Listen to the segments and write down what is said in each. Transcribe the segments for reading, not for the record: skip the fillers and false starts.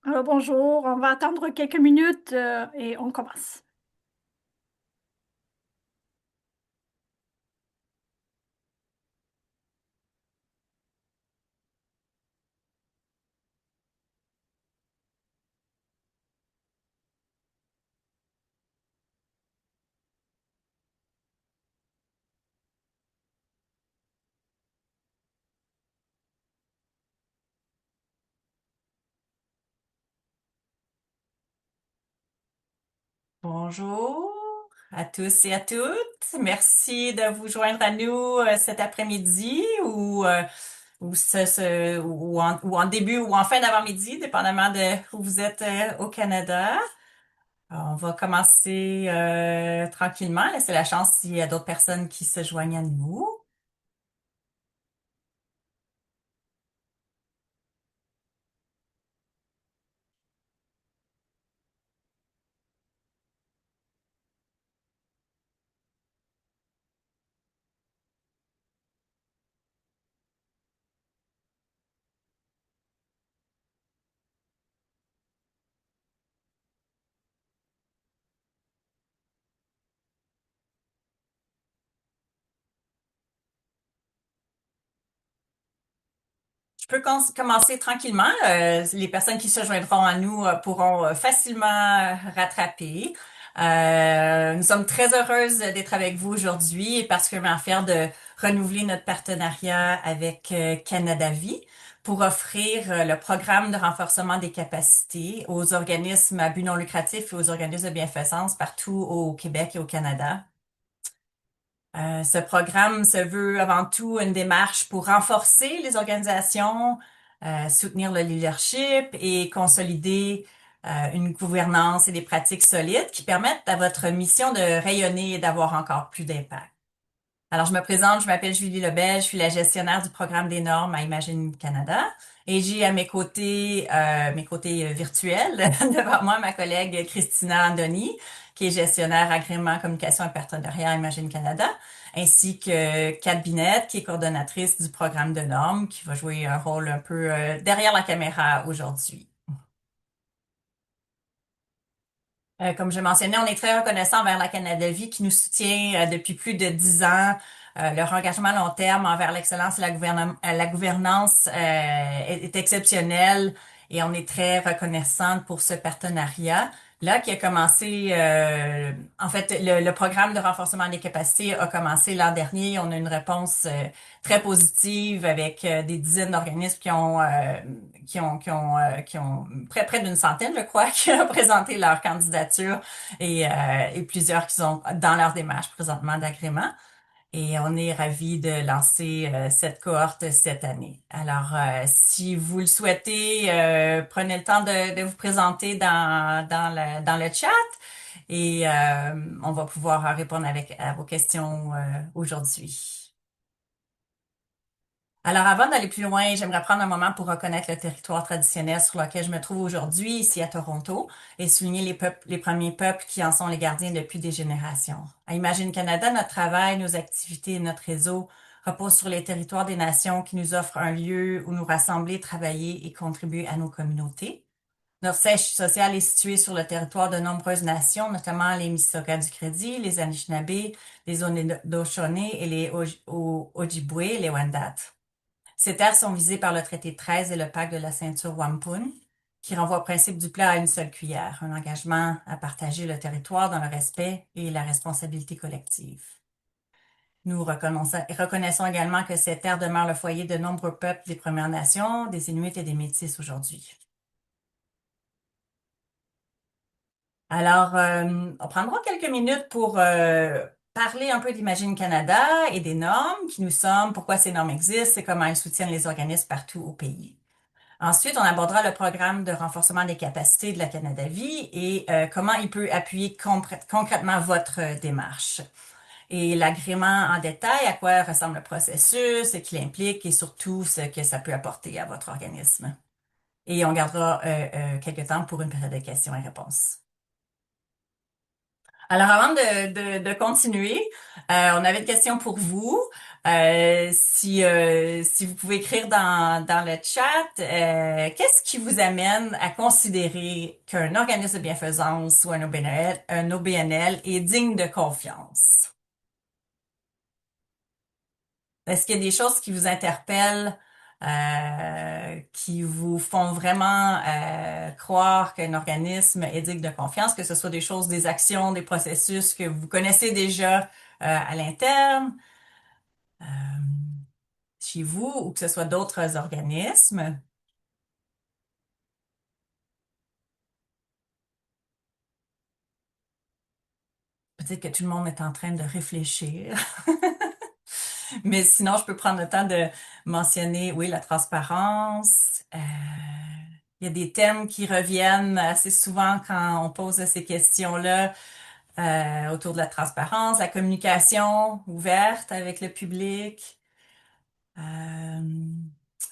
Bonjour, on va attendre quelques minutes et on commence. Bonjour à tous et à toutes. Merci de vous joindre à nous cet après-midi ou en début ou en fin d'avant-midi, dépendamment de où vous êtes au Canada. On va commencer tranquillement, laisser la chance s'il y a d'autres personnes qui se joignent à nous. Je peux commencer tranquillement. Les personnes qui se joindront à nous pourront facilement rattraper. Nous sommes très heureuses d'être avec vous aujourd'hui et particulièrement fiers de renouveler notre partenariat avec Canada Vie pour offrir le programme de renforcement des capacités aux organismes à but non lucratif et aux organismes de bienfaisance partout au Québec et au Canada. Ce programme se veut avant tout une démarche pour renforcer les organisations, soutenir le leadership et consolider une gouvernance et des pratiques solides qui permettent à votre mission de rayonner et d'avoir encore plus d'impact. Alors, je me présente, je m'appelle Julie Lebel, je suis la gestionnaire du programme des normes à Imagine Canada et j'ai à mes côtés virtuels, devant moi ma collègue Christina Andoni, qui est gestionnaire agrément communication et partenariat à Imagine Canada, ainsi que Kat Binette, qui est coordonnatrice du programme de normes, qui va jouer un rôle un peu derrière la caméra aujourd'hui. Comme je mentionnais, on est très reconnaissant envers la Canada Vie qui nous soutient depuis plus de 10 ans. Leur engagement à long terme envers l'excellence et la gouvernance est exceptionnel et on est très reconnaissante pour ce partenariat. Là, qui a commencé, en fait, le programme de renforcement des capacités a commencé l'an dernier. On a une réponse très positive avec des dizaines d'organismes qui ont près d'une centaine, je crois, qui ont présenté leur candidature et plusieurs qui sont dans leur démarche présentement d'agrément. Et on est ravis de lancer cette cohorte cette année. Alors, si vous le souhaitez, prenez le temps de vous présenter dans le chat et on va pouvoir répondre à vos questions aujourd'hui. Alors, avant d'aller plus loin, j'aimerais prendre un moment pour reconnaître le territoire traditionnel sur lequel je me trouve aujourd'hui, ici à Toronto, et souligner les premiers peuples qui en sont les gardiens depuis des générations. À Imagine Canada, notre travail, nos activités et notre réseau reposent sur les territoires des nations qui nous offrent un lieu où nous rassembler, travailler et contribuer à nos communautés. Notre siège social est situé sur le territoire de nombreuses nations, notamment les Mississauga du Crédit, les Anishinaabe, les Haudenosaunee et les Ojibwe et les Wendat. Ces terres sont visées par le traité 13 et le pacte de la ceinture Wampun, qui renvoie au principe du plat à une seule cuillère, un engagement à partager le territoire dans le respect et la responsabilité collective. Nous reconnaissons également que ces terres demeurent le foyer de nombreux peuples des Premières Nations, des Inuits et des Métis aujourd'hui. Alors, on prendra quelques minutes pour parler un peu d'Imagine Canada et des normes, qui nous sommes, pourquoi ces normes existent et comment elles soutiennent les organismes partout au pays. Ensuite, on abordera le programme de renforcement des capacités de la Canada Vie et comment il peut appuyer concrètement votre démarche. Et l'agrément en détail, à quoi ressemble le processus, ce qu'il implique et surtout ce que ça peut apporter à votre organisme. Et on gardera quelques temps pour une période de questions et réponses. Alors, avant de continuer, on avait une question pour vous. Si vous pouvez écrire dans le chat, qu'est-ce qui vous amène à considérer qu'un organisme de bienfaisance ou un OBNL est digne de confiance? Est-ce qu'il y a des choses qui vous interpellent, qui vous font vraiment croire qu'un organisme est digne de confiance, que ce soit des choses, des actions, des processus que vous connaissez déjà à l'interne, euh, chez vous, ou que ce soit d'autres organismes? Peut-être que tout le monde est en train de réfléchir. Mais sinon, je peux prendre le temps de mentionner, oui, la transparence. Il y a des thèmes qui reviennent assez souvent quand on pose ces questions-là autour de la transparence, la communication ouverte avec le public. Euh,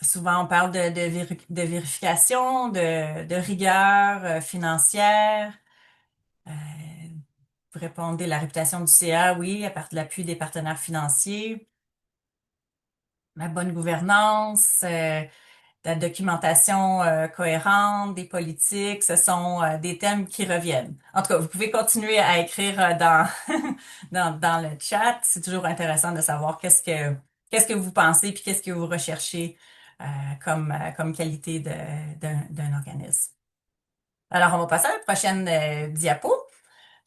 Souvent, on parle de vérification, de rigueur financière. Euh, vous répondez la réputation du CA, oui, à part de l'appui des partenaires financiers, la bonne gouvernance, la documentation cohérente, des politiques, ce sont des thèmes qui reviennent. En tout cas, vous pouvez continuer à écrire dans le chat. C'est toujours intéressant de savoir qu'est-ce que vous pensez puis qu'est-ce que vous recherchez comme qualité d'un organisme. Alors, on va passer à la prochaine diapo.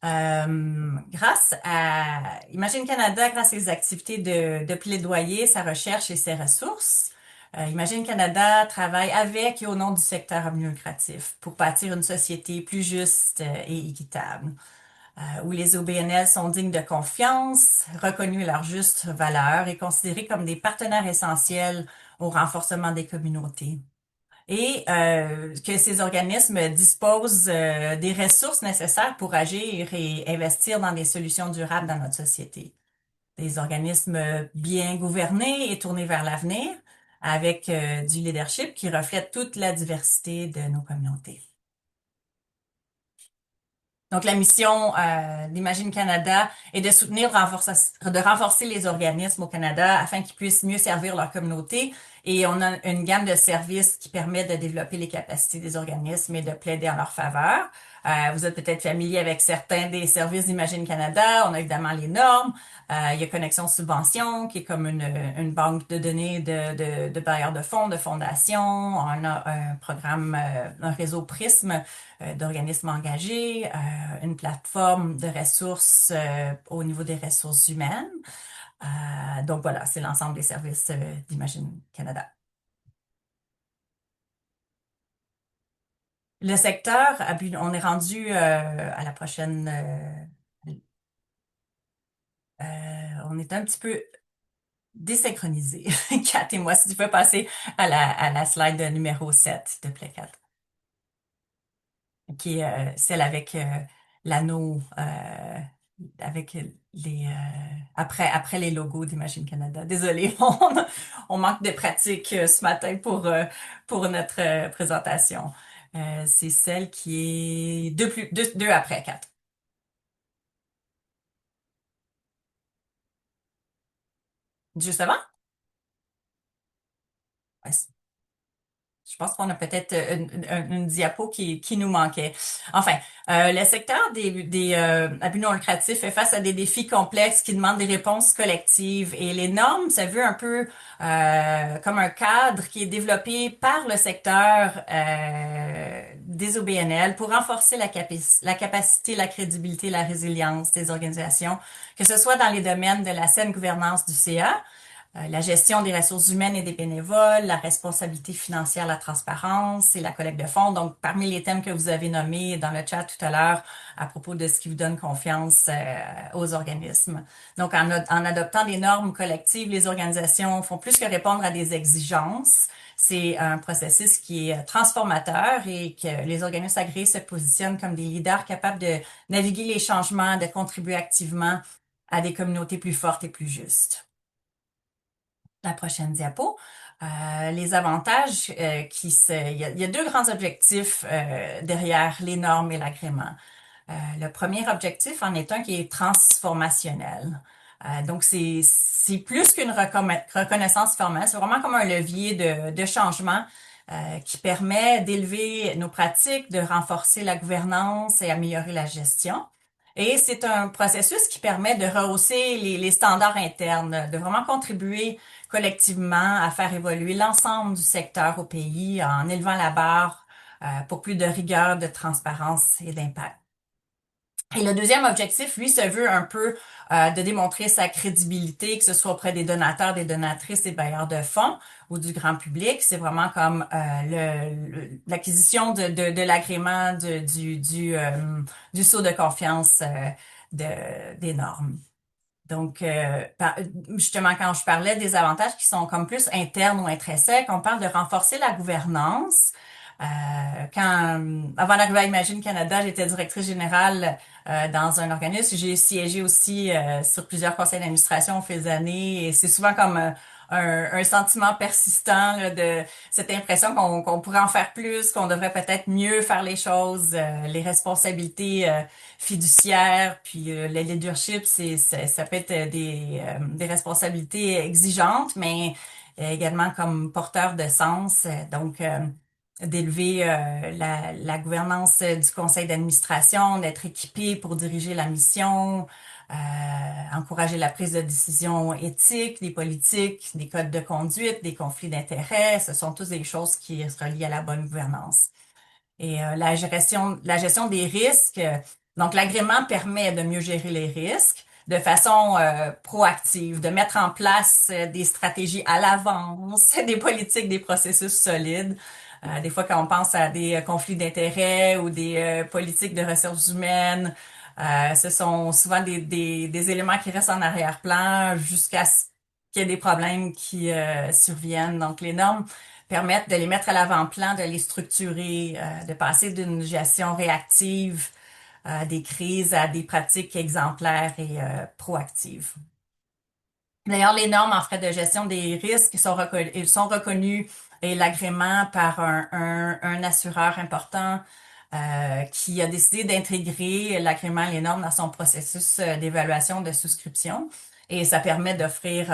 Grâce à Imagine Canada, grâce à ses activités de plaidoyer, sa recherche et ses ressources, Imagine Canada travaille avec et au nom du secteur à but lucratif pour bâtir une société plus juste et équitable, où les OBNL sont dignes de confiance, reconnus à leur juste valeur et considérés comme des partenaires essentiels au renforcement des communautés et que ces organismes disposent des ressources nécessaires pour agir et investir dans des solutions durables dans notre société. Des organismes bien gouvernés et tournés vers l'avenir, avec du leadership qui reflète toute la diversité de nos communautés. Donc, la mission d'Imagine Canada est de soutenir, de renforcer les organismes au Canada afin qu'ils puissent mieux servir leur communauté. Et on a une gamme de services qui permet de développer les capacités des organismes et de plaider en leur faveur. Vous êtes peut-être familier avec certains des services d'Imagine Canada. On a évidemment les normes. Il y a Connexion Subvention, qui est comme une banque de données de bailleurs de fonds, de fondations. On a un programme, un réseau Prisme d'organismes engagés, une plateforme de ressources au niveau des ressources humaines. Donc voilà, c'est l'ensemble des services d'Imagine Canada. Le secteur, on est rendu à la prochaine. On est un petit peu désynchronisé, Kat et moi. Si tu peux passer à la slide numéro 7, s'il te plaît, Kat, qui est celle avec l'anneau, avec après les logos d'Imagine Canada. Désolée, on manque de pratique ce matin pour notre présentation. C'est celle qui est deux après, quatre. Justement, je pense qu'on a peut-être une diapo qui nous manquait. Enfin, le secteur des à but non lucratif fait face à des défis complexes qui demandent des réponses collectives. Et les normes, ça veut un peu comme un cadre qui est développé par le secteur des OBNL pour renforcer la capacité, la crédibilité, la résilience des organisations, que ce soit dans les domaines de la saine gouvernance du CA, la gestion des ressources humaines et des bénévoles, la responsabilité financière, la transparence et la collecte de fonds. Donc, parmi les thèmes que vous avez nommés dans le chat tout à l'heure à propos de ce qui vous donne confiance aux organismes. Donc, en adoptant des normes collectives, les organisations font plus que répondre à des exigences. C'est un processus qui est transformateur et que les organismes agréés se positionnent comme des leaders capables de naviguer les changements, de contribuer activement à des communautés plus fortes et plus justes. La prochaine diapo. Les avantages il y a deux grands objectifs derrière les normes et l'agrément. Le premier objectif en est un qui est transformationnel. Donc, c'est plus qu'une reconnaissance formelle, c'est vraiment comme un levier de changement qui permet d'élever nos pratiques, de renforcer la gouvernance et améliorer la gestion. Et c'est un processus qui permet de rehausser les standards internes, de vraiment contribuer collectivement à faire évoluer l'ensemble du secteur au pays en élevant la barre pour plus de rigueur, de transparence et d'impact. Et le deuxième objectif, lui, se veut un peu de démontrer sa crédibilité, que ce soit auprès des donateurs, des donatrices, des bailleurs de fonds ou du grand public. C'est vraiment comme l'acquisition de l'agrément du sceau de confiance des normes. Donc, justement, quand je parlais des avantages qui sont comme plus internes ou intrinsèques, on parle de renforcer la gouvernance. Avant d'arriver à Imagine Canada, j'étais directrice générale dans un organisme. J'ai siégé aussi sur plusieurs conseils d'administration au fil des années et c'est souvent comme un sentiment persistant là, de cette impression qu'on pourrait en faire plus, qu'on devrait peut-être mieux faire les choses, les responsabilités fiduciaires, puis le leadership, ça peut être des responsabilités exigeantes, mais également comme porteur de sens. D'élever la gouvernance du conseil d'administration, d'être équipé pour diriger la mission, encourager la prise de décision éthique, des politiques, des codes de conduite, des conflits d'intérêts. Ce sont tous des choses qui se relient à la bonne gouvernance. Et la gestion des risques, donc l'agrément permet de mieux gérer les risques de façon proactive, de mettre en place des stratégies à l'avance, des politiques, des processus solides. Des fois, quand on pense à des conflits d'intérêts ou des politiques de ressources humaines, ce sont souvent des éléments qui restent en arrière-plan jusqu'à ce qu'il y ait des problèmes qui surviennent. Donc, les normes permettent de les mettre à l'avant-plan, de les structurer, de passer d'une gestion réactive des crises à des pratiques exemplaires et proactives. D'ailleurs, les normes en frais de gestion des risques sont reconnues et l'agrément par un assureur important qui a décidé d'intégrer l'agrément et les normes dans son processus d'évaluation de souscription. Et ça permet d'offrir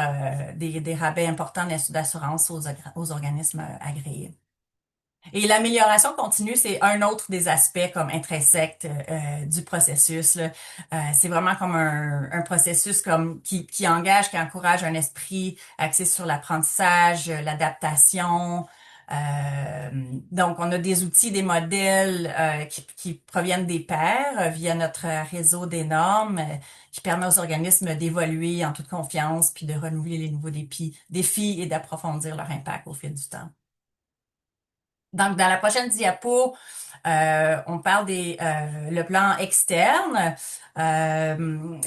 des rabais importants d'assurance aux organismes agréés. Et l'amélioration continue, c'est un autre des aspects comme intrinsèques du processus, là. C'est vraiment comme un processus comme qui engage, qui encourage un esprit axé sur l'apprentissage, l'adaptation. Euh, donc, on a des outils, des modèles qui proviennent des pairs via notre réseau des normes qui permet aux organismes d'évoluer en toute confiance puis de renouveler les nouveaux défis et d'approfondir leur impact au fil du temps. Donc, dans la prochaine diapo, on parle le plan externe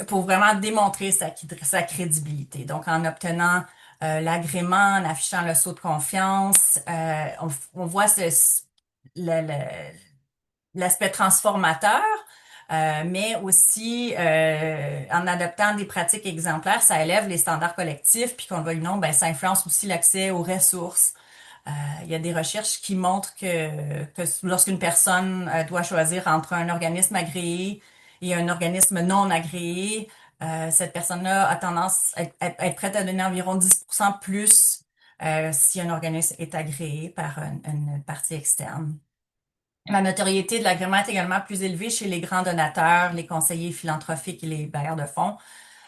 pour vraiment démontrer sa crédibilité. Donc, en obtenant l'agrément, en affichant le sceau de confiance, on voit le- le- l'aspect transformateur, mais aussi en adoptant des pratiques exemplaires, ça élève les standards collectifs, puis qu'on le veuille ou non, ben, ça influence aussi l'accès aux ressources. Il y a des recherches qui montrent que lorsqu'une personne doit choisir entre un organisme agréé et un organisme non agréé, cette personne-là a tendance à être prête à donner environ 10% plus si un organisme est agréé par une partie externe. La notoriété de l'agrément est également plus élevée chez les grands donateurs, les conseillers philanthropiques et les bailleurs de fonds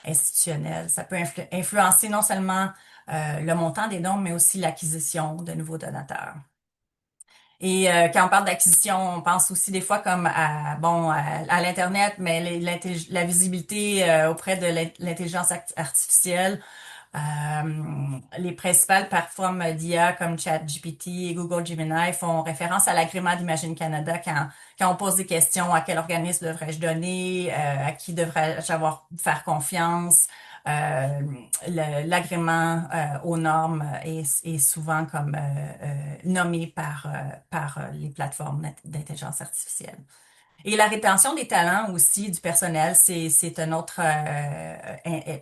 institutionnels. Ça peut influencer non seulement le montant des dons, mais aussi l'acquisition de nouveaux donateurs. Et quand on parle d'acquisition, on pense aussi des fois comme à l'Internet, mais la visibilité auprès de l'intelligence artificielle. Les principales plateformes d'IA comme ChatGPT et Google Gemini font référence à l'agrément d'Imagine Canada quand on pose des questions, à quel organisme devrais-je donner, à qui devrais-je faire confiance. Euh, L'agrément aux normes est souvent comme nommé par les plateformes d'intelligence artificielle. Et la rétention des talents aussi du personnel, c'est un autre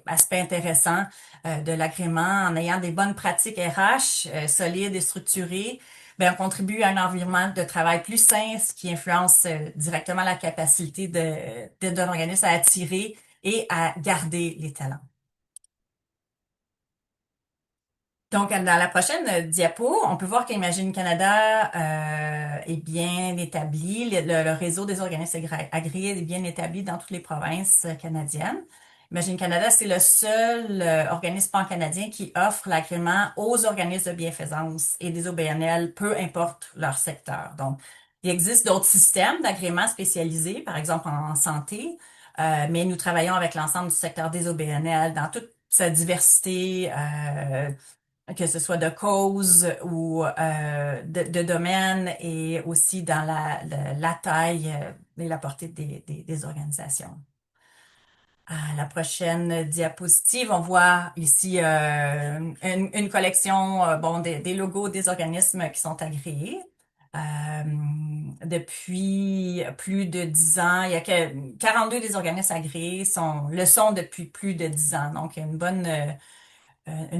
aspect intéressant de l'agrément. En ayant des bonnes pratiques RH solides et structurées, ben, on contribue à un environnement de travail plus sain, ce qui influence directement la capacité d'un organisme à attirer et à garder les talents. Donc, dans la prochaine diapo, on peut voir qu'Imagine Canada est bien établi. Le réseau des organismes agréés est bien établi dans toutes les provinces canadiennes. Imagine Canada, c'est le seul organisme pan-canadien qui offre l'agrément aux organismes de bienfaisance et des OBNL, peu importe leur secteur. Donc, il existe d'autres systèmes d'agrément spécialisés, par exemple en santé, mais nous travaillons avec l'ensemble du secteur des OBNL dans toute sa diversité. Que ce soit de cause ou de domaine et aussi dans la taille et la portée des organisations. À la prochaine diapositive, on voit ici une collection bon, des logos des organismes qui sont agréés. Euh, Depuis plus de 10 ans, il y a que 42 des organismes agréés le sont depuis plus de 10 ans. Donc, il y a une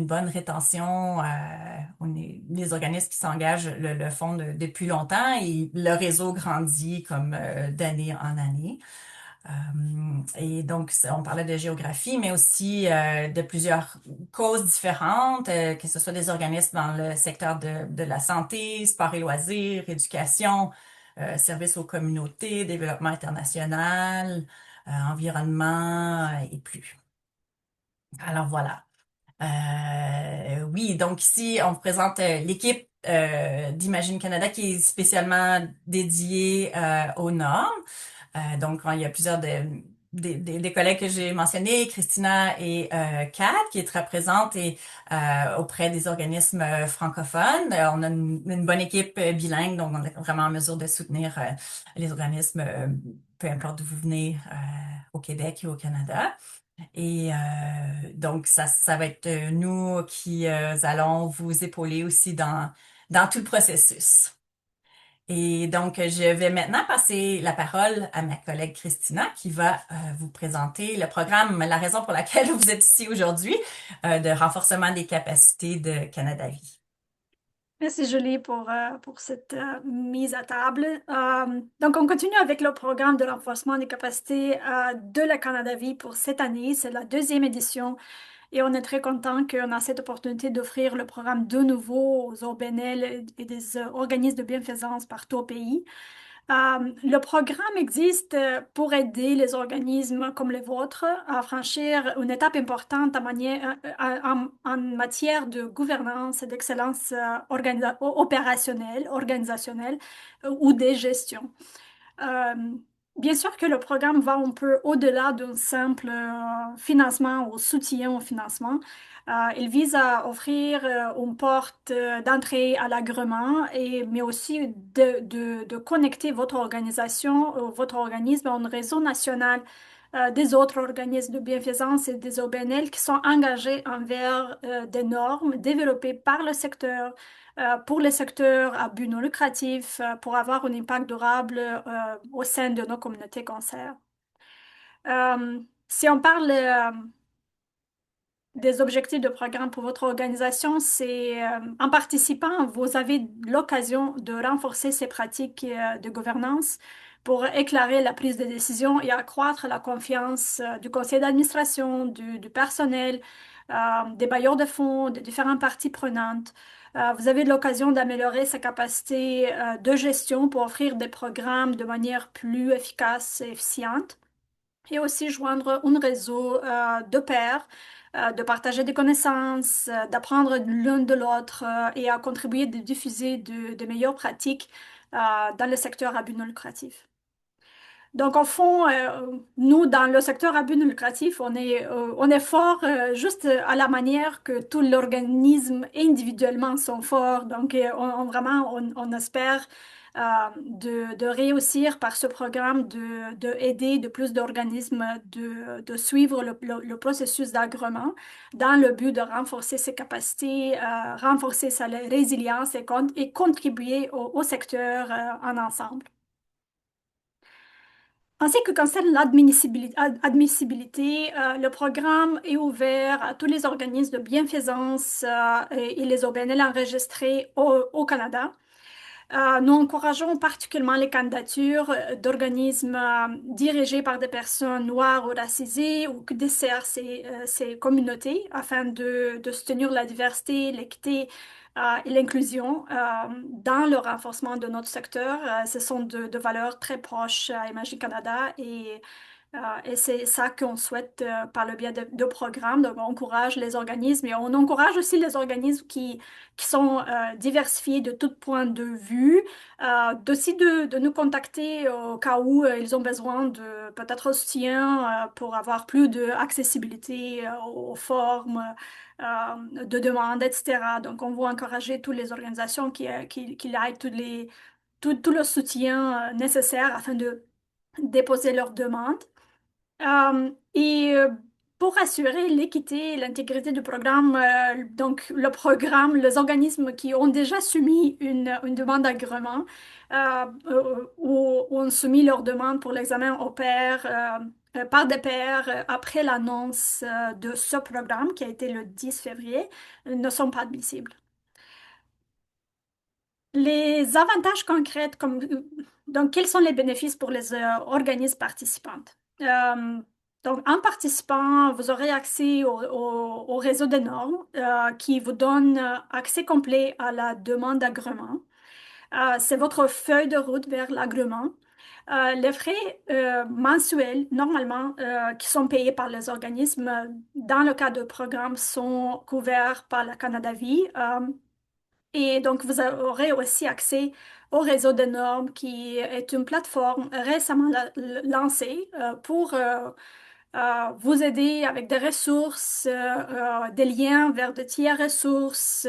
bonne rétention. Les organismes qui s'engagent le font depuis longtemps et le réseau grandit comme d'année en année. Et donc, on parlait de géographie, mais aussi de plusieurs causes différentes, que ce soit des organismes dans le secteur de la santé, sport et loisirs, éducation, services aux communautés, développement international, environnement et plus. Alors voilà. Oui, donc ici, on vous présente l'équipe d'Imagine Canada qui est spécialement dédiée aux normes. Donc, il y a plusieurs des collègues que j'ai mentionnés, Christina et Kat, qui te représentent auprès des organismes francophones. On a une bonne équipe bilingue, donc on est vraiment en mesure de soutenir les organismes, peu importe d'où vous venez, au Québec et au Canada. Et donc, ça va être nous qui allons vous épauler aussi dans tout le processus. Et donc, je vais maintenant passer la parole à ma collègue Christina qui va vous présenter le programme, la raison pour laquelle vous êtes ici aujourd'hui, de renforcement des capacités de Canada Vie. Merci Julie pour cette mise à table. Donc, on continue avec le programme de renforcement des capacités de la Canada Vie pour cette année. C'est la deuxième édition et on est très content qu'on a cette opportunité d'offrir le programme de nouveau aux OBNL et des organismes de bienfaisance partout au pays. Le programme existe pour aider les organismes comme les vôtres à franchir une étape importante en matière de gouvernance et d'excellence organisationnelle ou de gestion. Euh, Bien sûr que le programme va un peu au-delà d'un simple financement ou soutien au financement. Il vise à offrir une porte d'entrée à l'agrément, mais aussi de connecter votre organisation, votre organisme à un réseau national des autres organismes de bienfaisance et des OBNL qui sont engagés envers des normes développées par le secteur pour les secteurs à but non lucratif, pour avoir un impact durable au sein de nos communautés cancer. Si on parle des objectifs de programme pour votre organisation, c'est en participant, vous avez l'occasion de renforcer ces pratiques de gouvernance pour éclairer la prise de décision et accroître la confiance du conseil d'administration, du personnel, des bailleurs de fonds, des différentes parties prenantes. Vous avez l'occasion d'améliorer sa capacité de gestion pour offrir des programmes de manière plus efficace et efficiente et aussi joindre un réseau de pairs, de partager des connaissances, d'apprendre l'un de l'autre et à contribuer de diffuser de meilleures pratiques dans le secteur à but non lucratif. Donc, au fond, nous, dans le secteur à but non lucratif, on est fort juste à la manière que tous les organismes individuellement sont forts. Donc, vraiment, on espère de réussir par ce programme de aider de plus d'organismes de suivre le processus d'agrément dans le but de renforcer ses capacités, renforcer sa résilience et contribuer au secteur en ensemble. En ce qui concerne l'admissibilité, le programme est ouvert à tous les organismes de bienfaisance et les OBNL enregistrés au Canada. Nous encourageons particulièrement les candidatures d'organismes dirigés par des personnes noires ou racisées ou qui desservent ces communautés afin de soutenir la diversité, l'équité et l'inclusion dans le renforcement de notre secteur. Ce sont de valeurs très proches à Imagine Canada et c'est ça qu'on souhaite par le biais de programmes. Donc, on encourage les organismes et on encourage aussi les organismes qui sont diversifiés de tout point de vue, d'aussi de nous contacter au cas où ils ont besoin de peut-être soutien pour avoir plus d'accessibilité aux formes de demande, etc. Donc, on va encourager toutes les organisations qui aillent tout le soutien nécessaire afin de déposer leurs demandes. Et pour assurer l'équité et l'intégrité du programme, donc le programme, les organismes qui ont déjà soumis une demande d'agrément ou ont soumis leur demande pour l'examen au pair, par des pairs après l'annonce de ce programme qui a été le 10 février, ne sont pas admissibles. Les avantages concrets, donc quels sont les bénéfices pour les organismes participants? Euh, donc, en participant, vous aurez accès au réseau des normes qui vous donne accès complet à la demande d'agrément. C'est votre feuille de route vers l'agrément. Les frais mensuels, normalement, qui sont payés par les organismes dans le cas de programme, sont couverts par la Canada Vie. Et donc, vous aurez aussi accès au réseau de normes qui est une plateforme récemment lancée pour vous aider avec des ressources, des liens vers de tiers ressources,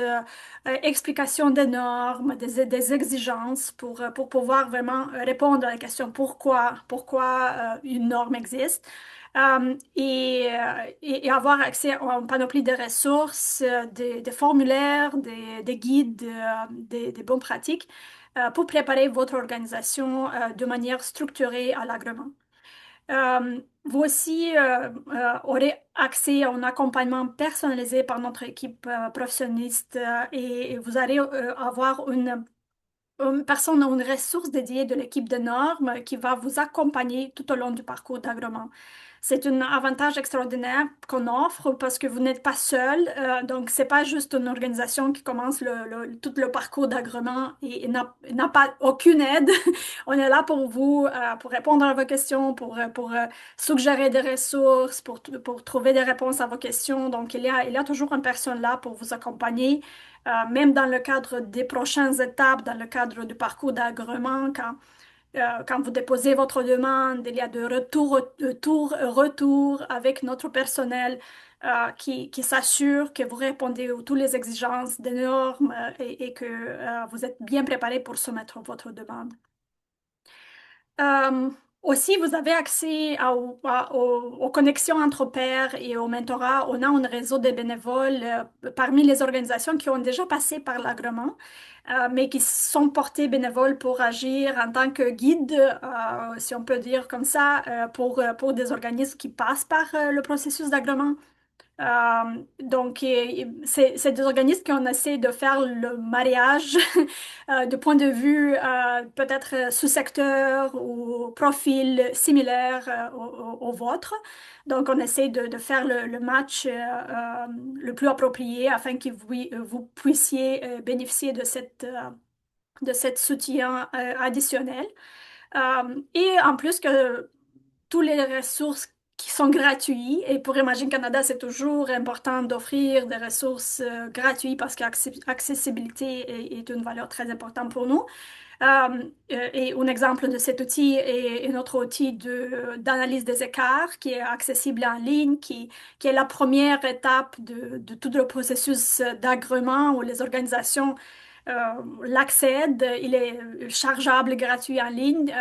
explications des normes, des exigences pour pouvoir vraiment répondre à la question pourquoi une norme existe. Et avoir accès à une panoplie de ressources, des formulaires, des guides, des bonnes pratiques pour préparer votre organisation de manière structurée à l'agrément. Vous aussi aurez accès à un accompagnement personnalisé par notre équipe professionniste et vous allez avoir une personne ou une ressource dédiée de l'équipe de normes qui va vous accompagner tout au long du parcours d'agrément. C'est un avantage extraordinaire qu'on offre parce que vous n'êtes pas seul. Donc, c'est pas juste une organisation qui commence tout le parcours d'agrément et n'a pas aucune aide. On est là pour vous, pour répondre à vos questions, pour suggérer des ressources, pour trouver des réponses à vos questions. Donc, il y a toujours une personne là pour vous accompagner même dans le cadre des prochaines étapes, dans le cadre du parcours d'agrément, quand vous déposez votre demande, il y a de retour avec notre personnel qui s'assure que vous répondez à toutes les exigences des normes et que vous êtes bien préparé pour soumettre votre demande. Euh, Aussi, vous avez accès aux connexions entre pairs et au mentorat. On a un réseau de bénévoles parmi les organisations qui ont déjà passé par l'agrément, mais qui sont portés bénévoles pour agir en tant que guide, si on peut dire comme ça, pour des organismes qui passent par le processus d'agrément. Donc, c'est des organismes qui ont essayé de faire le mariage de point de vue peut-être sous-secteur ou profil similaire au vôtre. Donc, on essaie de faire le match le plus approprié afin que vous puissiez bénéficier de cette soutien additionnel. Et en plus que toutes les ressources qui sont gratuites. Et pour Imagine Canada, c'est toujours important d'offrir des ressources gratuites parce qu'accessibilité est une valeur très importante pour nous. Et un exemple de cet outil est notre outil d'analyse des écarts qui est accessible en ligne, qui est la première étape de tout le processus d'agrément où les organisations l'accèdent. Il est chargeable gratuit en ligne,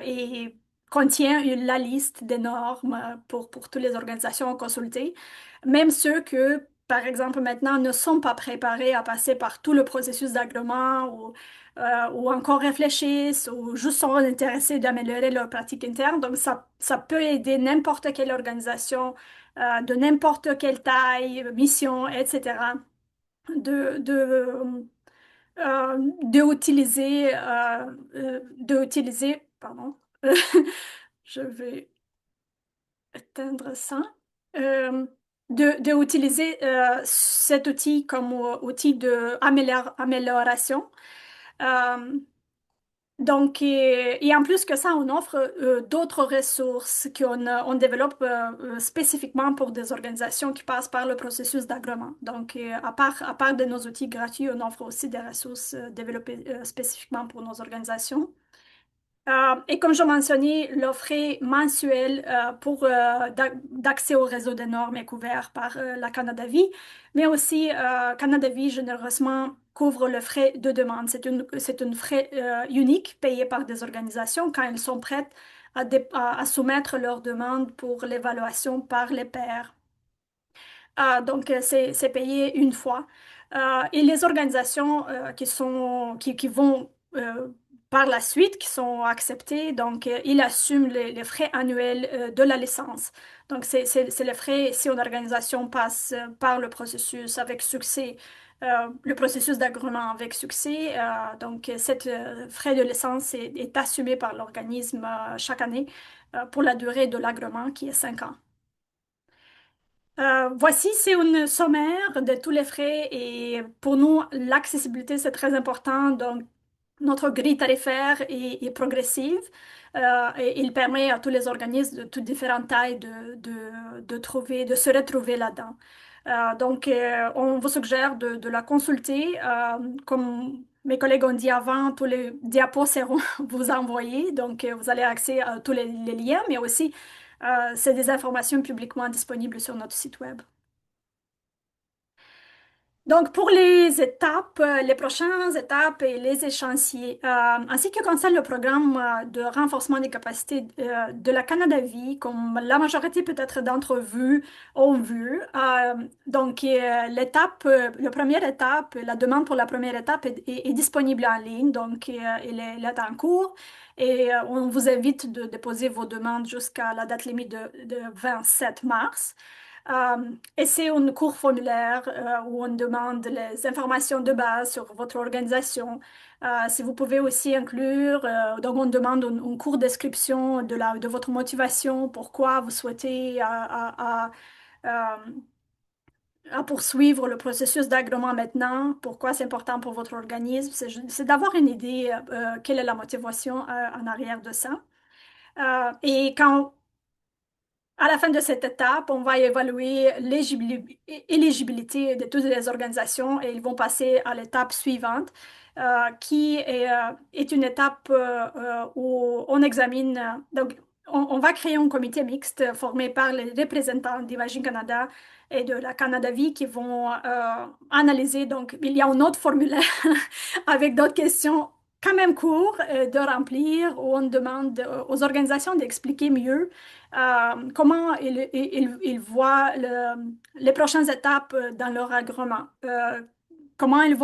et contient la liste des normes pour toutes les organisations consultées, même ceux que, par exemple, maintenant ne sont pas préparés à passer par tout le processus d'agrément ou encore réfléchissent ou juste sont intéressés d'améliorer leur pratique interne. Donc, ça peut aider n'importe quelle organisation de n'importe quelle taille, mission, etc., de, de, pardon, je vais éteindre ça, euh, de utiliser cet outil comme outil de amélioration. Euh, donc, et en plus que ça, on offre d'autres ressources on développe spécifiquement pour des organisations qui passent par le processus d'agrément. Donc, à part de nos outils gratuits, on offre aussi des ressources développées spécifiquement pour nos organisations. Et comme je mentionnais, l'offre mensuelle d'accès au réseau des normes est couvert par la Canada Vie, mais aussi Canada Vie généreusement couvre le frais de demande. C'est une frais unique payé par des organisations quand elles sont prêtes à soumettre leurs demandes pour l'évaluation par les pairs. Donc, c'est payé une fois. Et les organisations qui vont par la suite, qui sont acceptées, donc ils assument les frais annuels de la licence. Donc, c'est les frais si une organisation passe par le processus avec succès, le processus d'agrément avec succès. Donc, cette frais de licence est assumé par l'organisme chaque année pour la durée de l'agrément qui est 5 ans. Voici, c'est une sommaire de tous les frais et pour nous, l'accessibilité, c'est très important. Donc, notre grille tarifaire est progressive et il permet à tous les organismes de toutes différentes tailles de se retrouver là-dedans. On vous suggère de la consulter. Comme mes collègues ont dit avant, tous les diapos seront vous envoyés. Donc, vous allez accès à tous les liens, mais aussi, c'est des informations publiquement disponibles sur notre site web. Donc, pour les étapes, les prochaines étapes et les échéanciers, ainsi que concerne le programme de renforcement des capacités de la Canada Vie, comme la majorité peut-être d'entre vous ont vu. La première étape, la demande pour la première étape est disponible en ligne, donc elle est en cours. Et on vous invite de déposer vos demandes jusqu'à la date limite de 27 mars. Et c'est un court formulaire où on demande les informations de base sur votre organisation. Si vous pouvez aussi inclure, donc on demande une courte description de votre motivation, pourquoi vous souhaitez à poursuivre le processus d'agrément maintenant, pourquoi c'est important pour votre organisme. C'est d'avoir une idée quelle est la motivation en arrière de ça. Et quand À la fin de cette étape, on va évaluer l'éligibilité de toutes les organisations et ils vont passer à l'étape suivante, est une étape où on examine. On va créer un comité mixte formé par les représentants d'Imagine Canada et de la Canada Vie qui vont analyser. Donc, il y a un autre formulaire avec d'autres questions quand même courtes de remplir où on demande aux organisations d'expliquer mieux comment ils voient les prochaines étapes dans leur agrément. Comment ils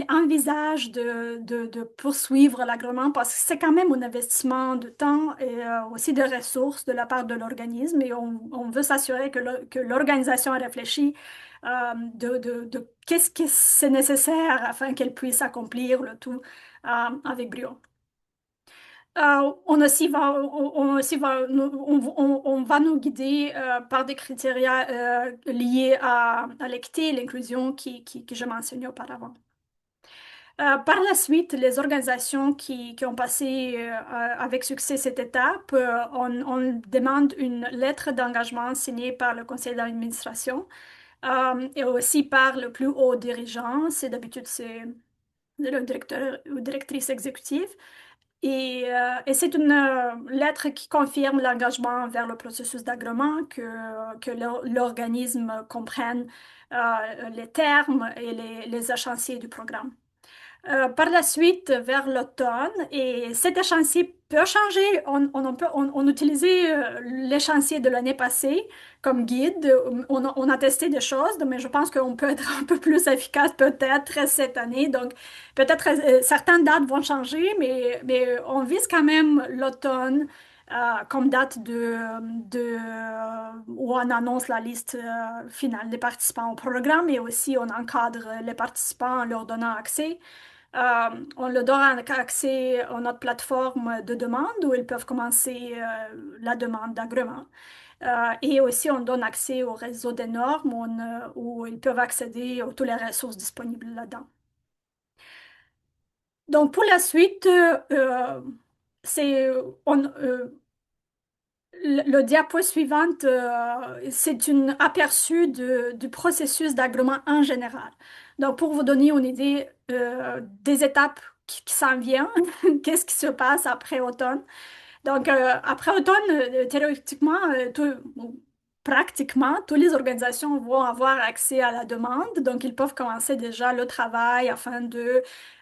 envisagent de poursuivre l'agrément parce que c'est quand même un investissement de temps et aussi de ressources de la part de l'organisme et on veut s'assurer que l'organisation a réfléchi de qu'est-ce que c'est nécessaire afin qu'elle puisse accomplir le tout avec brio. On va nous guider par des critères liés à l'équité et l'inclusion que je mentionnais auparavant. Par la suite, les organisations qui ont passé avec succès cette étape, on demande une lettre d'engagement signée par le conseil d'administration et aussi par le plus haut dirigeant. D'habitude, c'est le directeur ou directrice exécutive. Et c'est une lettre qui confirme l'engagement vers le processus d'agrément, que l'organisme comprenne les termes et les échéanciers du programme. Par la suite, vers l'automne, et cet échéancier peut changer. On utilisait l'échéancier de l'année passée comme guide. On a testé des choses, mais je pense qu'on peut être un peu plus efficace peut-être cette année. Donc, peut-être certaines dates vont changer, mais on vise quand même l'automne comme date où on annonce la liste finale des participants au programme et aussi on encadre les participants en leur donnant accès. On leur donne accès à notre plateforme de demande où ils peuvent commencer la demande d'agrément. Et aussi, on donne accès au réseau des normes où ils peuvent accéder à toutes les ressources disponibles là-dedans. Donc, pour la suite, c'est, on, le diapo suivante, c'est un aperçu du processus d'agrément en général. Donc, pour vous donner une idée des étapes qui s'en viennent, qu'est-ce qui se passe après automne. Donc, après automne, théoriquement, bon, pratiquement, toutes les organisations vont avoir accès à la demande. Donc, ils peuvent commencer déjà le travail afin euh,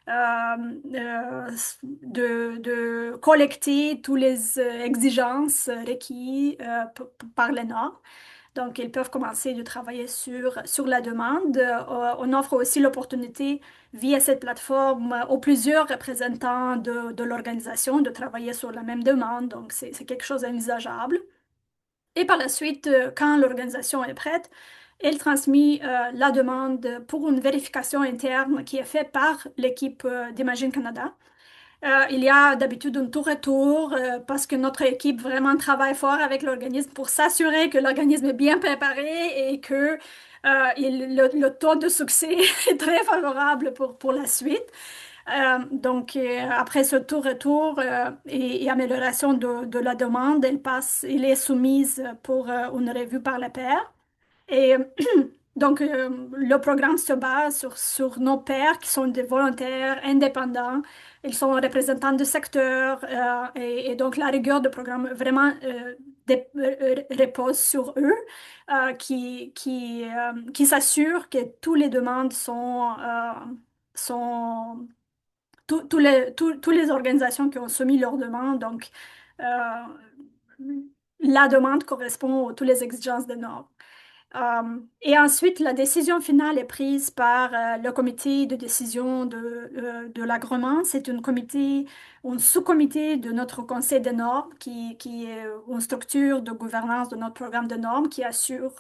euh, de collecter toutes les exigences requises par les normes. Donc, ils peuvent commencer de travailler sur la demande. On offre aussi l'opportunité via cette plateforme aux plusieurs représentants de l'organisation de travailler sur la même demande. Donc, c'est quelque chose d'envisageable. Et par la suite, quand l'organisation est prête, elle transmet la demande pour une vérification interne qui est faite par l'équipe d'Imagine Canada. Il y a d'habitude un tour-retour parce que notre équipe vraiment travaille fort avec l'organisme pour s'assurer que l'organisme est bien préparé et que le taux de succès est très favorable pour la suite. Après ce tour-retour et amélioration de la demande, elle est soumise pour une revue par la paire. Et le programme se base sur nos pairs qui sont des volontaires indépendants. Ils sont représentants du secteur et donc la rigueur du programme vraiment repose sur eux qui s'assurent que toutes les demandes sont toutes les organisations qui ont soumis leurs demandes. Donc, euh, la demande correspond à toutes les exigences de normes. Et ensuite, la décision finale est prise par le comité de décision de l'agrément. C'est un sous-comité de notre conseil des normes qui est une structure de gouvernance de notre programme de normes qui assure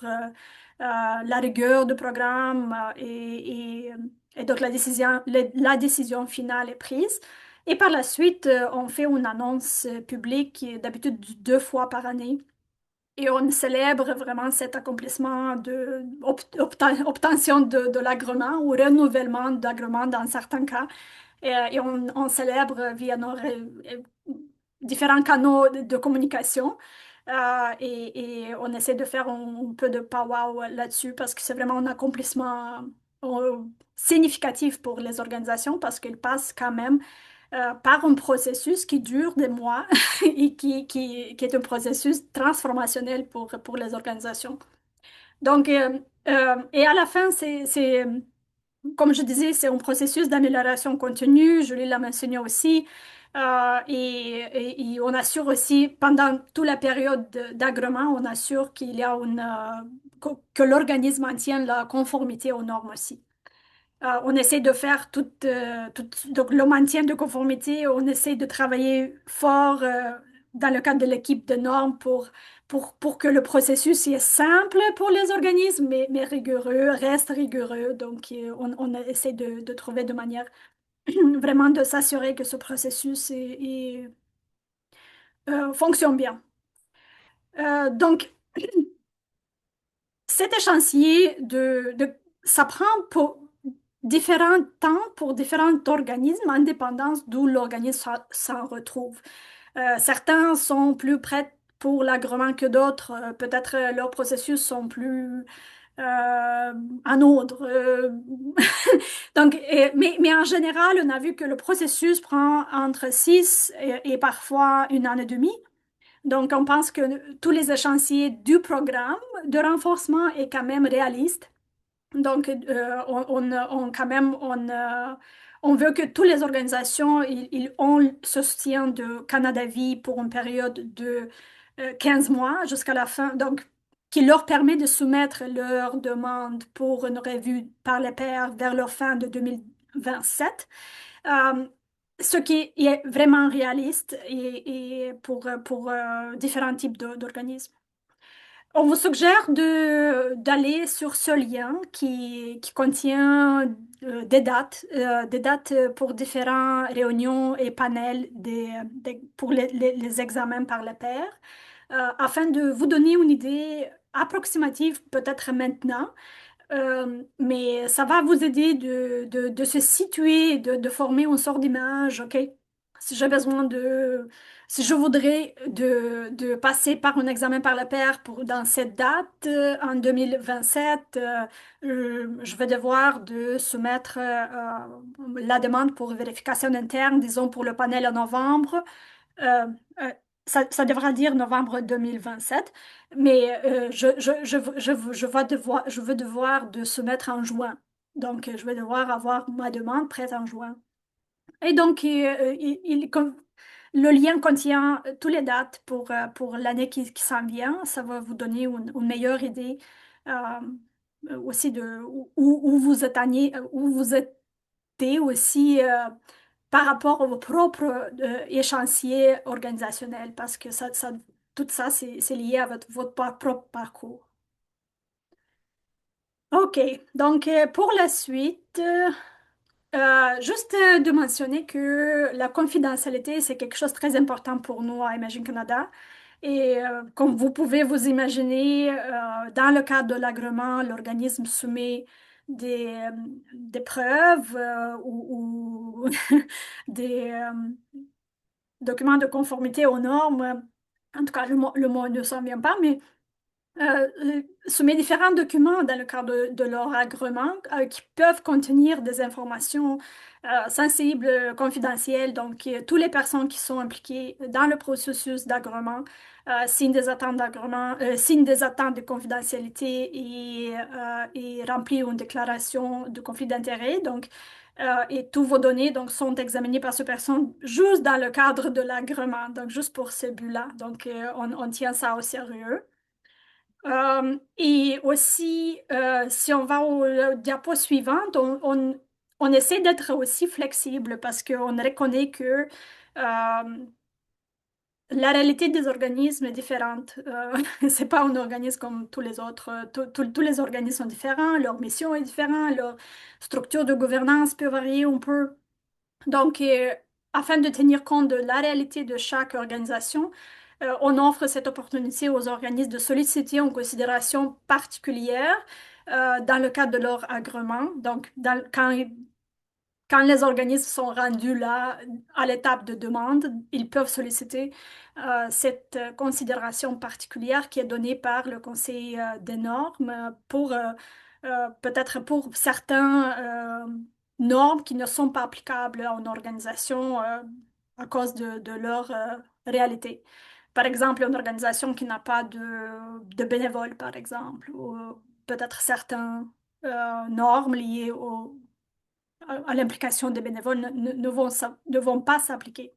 la rigueur du programme et donc la décision finale est prise. Et par la suite, on fait une annonce publique qui est d'habitude 2 fois par année et on célèbre vraiment cet accomplissement obtention de l'agrément ou renouvellement d'agrément dans certains cas. Et on célèbre via nos différents canaux de communication. Et on essaie de faire un peu de powwow là-dessus parce que c'est vraiment un accomplissement significatif pour les organisations parce qu'ils passent quand même par un processus qui dure des mois et qui est un processus transformationnel pour les organisations. Donc, et à la fin, comme je disais, c'est un processus d'amélioration continue. Julie l'a mentionné aussi. Et on assure aussi, pendant toute la période d'agrément, on assure qu'il y a que l'organisme maintienne la conformité aux normes aussi. On essaie de faire donc le maintien de conformité, on essaie de travailler fort dans le cadre de l'équipe de normes pour que le processus est simple pour les organismes, mais rigoureux, reste rigoureux. Donc, on essaie de trouver de manière vraiment de s'assurer que ce processus fonctionne bien. Donc, cet échéancier ça prend pour différents temps pour différents organismes en dépendance d'où l'organisme s'en retrouve. Certains sont plus prêts pour l'agrément que d'autres. Peut-être leurs processus sont plus en ordre. Donc, mais en général, on a vu que le processus prend entre 6 et parfois une année et demie. Donc, on pense que tous les échéanciers du programme de renforcement est quand même réaliste. Donc, quand même, on veut que toutes les organisations ils ont ce soutien de Canada Vie pour une période de 15 mois jusqu'à la fin, donc qui leur permet de soumettre leur demande pour une revue par les pairs vers la fin de 2027. Euh, ce qui est vraiment réaliste et pour différents types d'organismes. On vous suggère d'aller sur ce lien qui contient des dates pour différentes réunions et panels pour les examens par les pairs, afin de vous donner une idée approximative, peut-être maintenant, mais ça va vous aider de se situer, de former une sorte d'image, OK? Si j'ai besoin si je voudrais de passer par un examen par le pair dans cette date, en 2027, je vais devoir de soumettre la demande pour vérification interne, disons pour le panel en novembre. Euh, euh, ça devra dire novembre 2027, mais je veux devoir de se mettre en juin. Donc, je vais devoir avoir ma demande prête en juin. Et donc, le lien contient toutes les dates pour l'année qui s'en vient. Ça va vous donner une meilleure idée aussi de où vous êtes, où vous êtes aussi par rapport à vos propres échéanciers organisationnels, parce que tout ça, c'est lié à votre propre parcours. OK, donc pour la suite, juste de mentionner que la confidentialité, c'est quelque chose de très important pour nous à Imagine Canada. Et comme vous pouvez vous imaginer, dans le cadre de l'agrément, l'organisme soumet des, des preuves ou des documents de conformité aux normes. En tout cas, le mot ne s'en vient pas, mais soumet différents documents dans le cadre de leur agrément qui peuvent contenir des informations sensibles, confidentielles. Donc, toutes les personnes qui sont impliquées dans le processus d'agrément signent des attentes d'agrément, signent des attentes de confidentialité et remplissent une déclaration de conflit d'intérêt. Donc, et tous vos données donc, sont examinées par ces personnes juste dans le cadre de l'agrément, donc juste pour ce but-là. Donc, on tient ça au sérieux. Et aussi, si on va au diapo suivante, on essaie d'être aussi flexible parce qu'on reconnaît que la réalité des organismes est différente. C'est pas un organisme comme tous les autres. Tous les organismes sont différents, leur mission est différente, leur structure de gouvernance peut varier un peu. Donc, afin de tenir compte de la réalité de chaque organisation, on offre cette opportunité aux organismes de solliciter une considération particulière dans le cadre de leur agrément. Donc, quand les organismes sont rendus là, à l'étape de demande, ils peuvent solliciter cette considération particulière qui est donnée par le Conseil des normes pour peut-être pour certains normes qui ne sont pas applicables à une organisation à cause de leur réalité. Par exemple, une organisation qui n'a pas de bénévoles, par exemple, ou peut-être certaines normes liées à l'implication des bénévoles ne vont pas s'appliquer.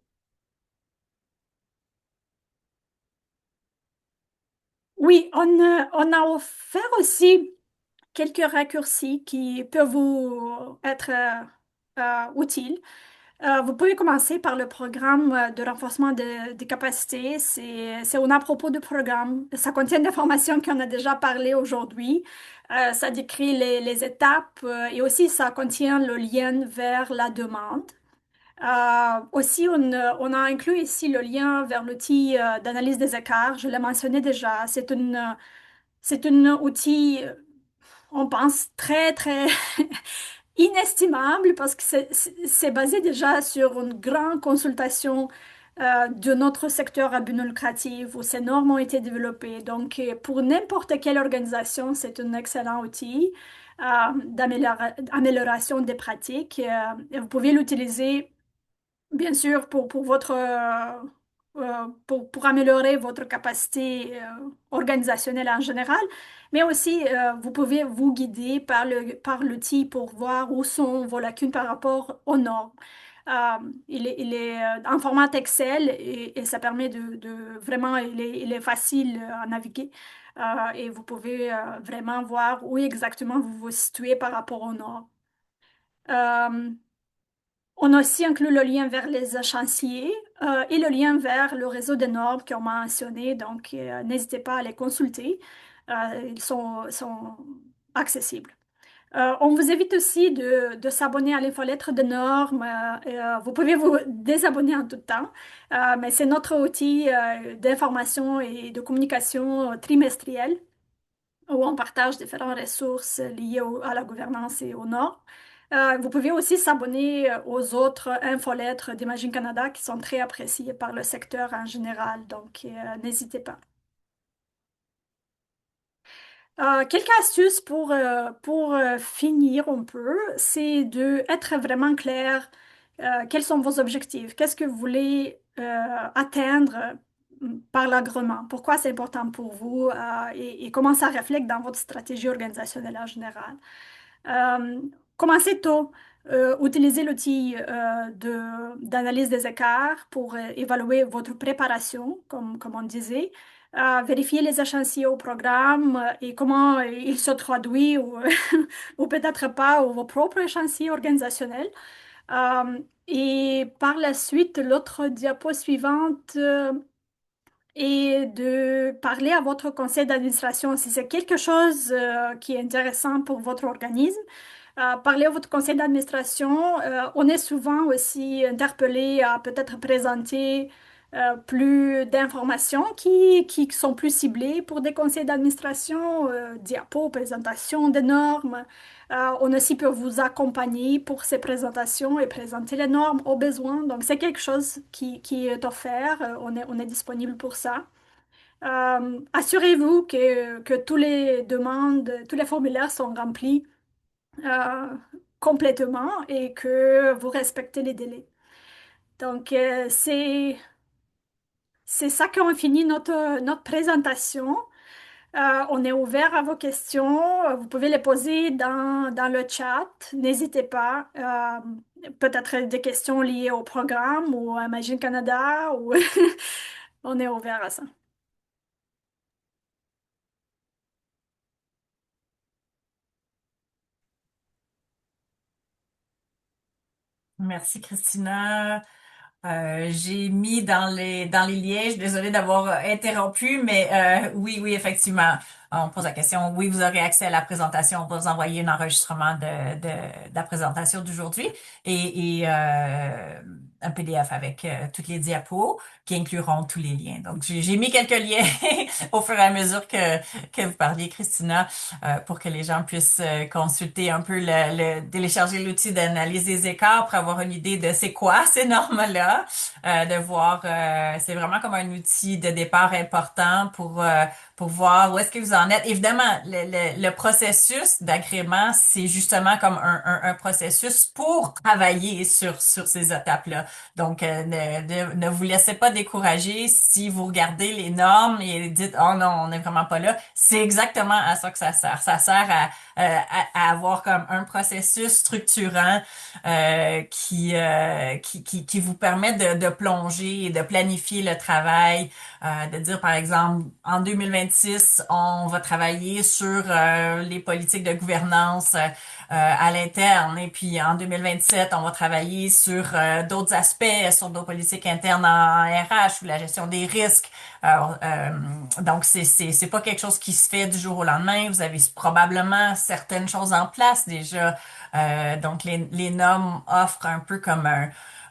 Oui, on a offert aussi quelques raccourcis qui peuvent vous être utiles. Vous pouvez commencer par le programme de renforcement des capacités. C'est un à propos du programme. Ça contient des informations qu'on a déjà parlé aujourd'hui. Ça décrit les étapes et aussi ça contient le lien vers la demande. Aussi, on a inclus ici le lien vers l'outil d'analyse des écarts. Je l'ai mentionné déjà. C'est un outil, on pense, très, très inestimable parce que c'est basé déjà sur une grande consultation de notre secteur à but non lucratif où ces normes ont été développées. Donc, pour n'importe quelle organisation, c'est un excellent outil d'amélioration des pratiques. Et vous pouvez l'utiliser bien sûr, pour améliorer votre capacité organisationnelle en général, mais aussi vous pouvez vous guider par l'outil pour voir où sont vos lacunes par rapport aux normes. Il est en format Excel et ça permet vraiment, il est facile à naviguer et vous pouvez vraiment voir où exactement vous vous situez par rapport aux normes. Euh, On a aussi inclus le lien vers les échéanciers et le lien vers le réseau des normes qu'on m'a mentionné. Donc, n'hésitez pas à les consulter. Ils sont accessibles. On vous évite aussi de s'abonner à l'infolettre de normes. Vous pouvez vous désabonner en tout temps, mais c'est notre outil d'information et de communication trimestriel où on partage différentes ressources liées à la gouvernance et aux normes. Vous pouvez aussi s'abonner aux autres infolettres d'Imagine Canada qui sont très appréciées par le secteur en général, donc n'hésitez pas. Quelques astuces pour finir un peu, c'est de être vraiment clair. Quels sont vos objectifs? Qu'est-ce que vous voulez atteindre par l'agrément? Pourquoi c'est important pour vous et comment ça reflète dans votre stratégie organisationnelle en général? Euh, Commencez tôt. Utilisez l'outil d'analyse des écarts pour évaluer votre préparation, comme on disait. Vérifiez les échantillons au programme et comment il se traduit ou, ou peut-être pas, ou vos propres échantillons organisationnels. Et par la suite, l'autre diapo suivante est de parler à votre conseil d'administration si c'est quelque chose qui est intéressant pour votre organisme. Parler à votre conseil d'administration. On est souvent aussi interpellé à peut-être présenter plus d'informations qui sont plus ciblées pour des conseils d'administration, diapos, présentations des normes. On aussi peut vous accompagner pour ces présentations et présenter les normes au besoin. Donc, c'est quelque chose qui est offert. On est disponible pour ça. Assurez-vous que toutes les demandes, tous les formulaires sont remplis euh, complètement et que vous respectez les délais. Donc, c'est ça qu'on finit notre présentation. On est ouvert à vos questions. Vous pouvez les poser dans le chat. N'hésitez pas. Peut-être des questions liées au programme ou à Imagine Canada. Ou on est ouvert à ça. Merci, Christina. J'ai mis dans les liens, je suis désolée d'avoir interrompu, mais oui, oui, effectivement, on pose la question. Oui, vous aurez accès à la présentation. On va vous envoyer un enregistrement de la présentation d'aujourd'hui et un PDF avec toutes les diapos qui incluront tous les liens. Donc, j'ai mis quelques liens au fur et à mesure que vous parliez, Christina, pour que les gens puissent consulter un peu télécharger l'outil d'analyse des écarts pour avoir une idée de c'est quoi ces normes-là, de voir, c'est vraiment comme un outil de départ important pour voir où est-ce que vous en êtes. Évidemment, le processus d'agrément, c'est justement comme un processus pour travailler sur ces étapes-là. Donc, ne vous laissez pas décourager si vous regardez les normes et dites, oh non, on n'est vraiment pas là. C'est exactement à ça que ça sert. Ça sert à avoir comme un processus structurant qui vous permet de plonger et de planifier le travail, de dire par exemple en 2026 on va travailler sur les politiques de gouvernance à l'interne et puis en 2027 on va travailler sur d'autres aspects, sur nos politiques internes en RH ou la gestion des risques. Alors, donc c'est pas quelque chose qui se fait du jour au lendemain. Vous avez probablement certaines choses en place déjà. Donc les normes offrent un peu comme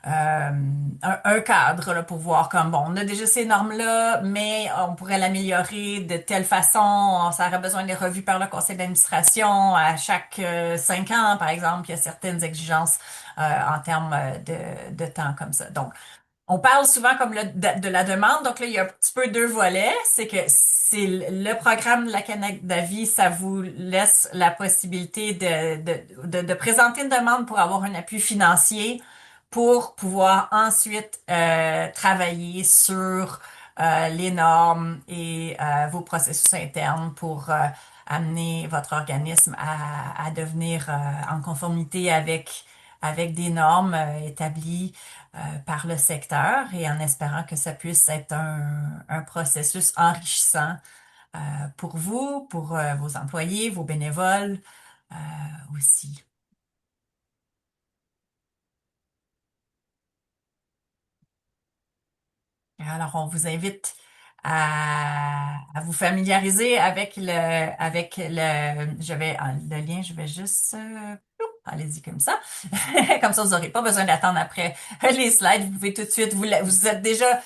un cadre là, pour voir comme bon, on a déjà ces normes-là, mais on pourrait l'améliorer de telle façon. Ça aurait besoin d'être revu par le conseil d'administration à chaque 5 ans, par exemple. Il y a certaines exigences en termes de temps comme ça. Donc, on parle souvent comme de la demande. Donc là, il y a un petit peu deux volets. C'est que c'est le programme de la Canada Vie, ça vous laisse la possibilité de présenter une demande pour avoir un appui financier pour pouvoir ensuite travailler sur les normes et vos processus internes pour amener votre organisme à devenir en conformité avec des normes établies par le secteur et en espérant que ça puisse être un processus enrichissant euh, pour vous, pour vos employés, vos bénévoles aussi. Alors, on vous invite à vous familiariser le lien, je vais juste, allez-y comme ça. Comme ça, vous n'aurez pas besoin d'attendre après les slides. Vous pouvez tout de suite, vous êtes déjà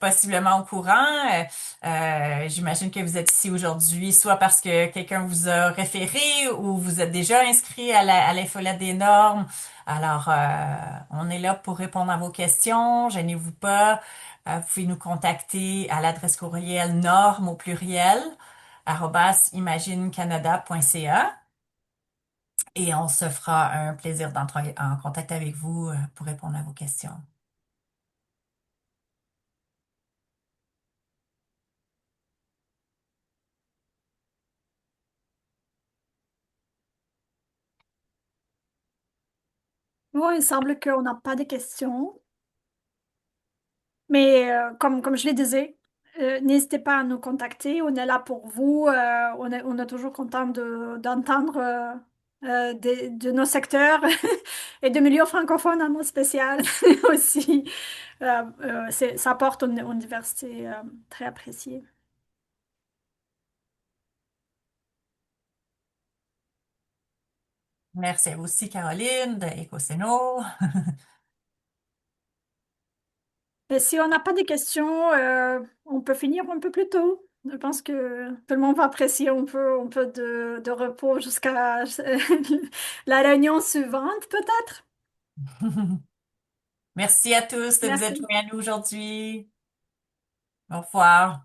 possiblement au courant. J'imagine que vous êtes ici aujourd'hui, soit parce que quelqu'un vous a référé ou vous êtes déjà inscrit à l'infolette des normes. Alors, on est là pour répondre à vos questions. Gênez-vous pas. Vous pouvez nous contacter à l'adresse courriel norme au pluriel @imaginecanada.ca et on se fera un plaisir d'entrer en contact avec vous pour répondre à vos questions. Bon, il semble qu'on n'a pas de questions, mais comme je le disais, n'hésitez pas à nous contacter. On est là pour vous. On est toujours content d'entendre de nos secteurs et de milieux francophones en mot spécial aussi. Ça apporte une diversité très appréciée. Merci à vous aussi, Caroline de Ecoseno. Et si on n'a pas de questions, on peut finir un peu plus tôt. Je pense que tout le monde va apprécier un peu de repos jusqu'à la réunion suivante, peut-être. Merci à tous de vous être Merci. joints à nous aujourd'hui. Au revoir.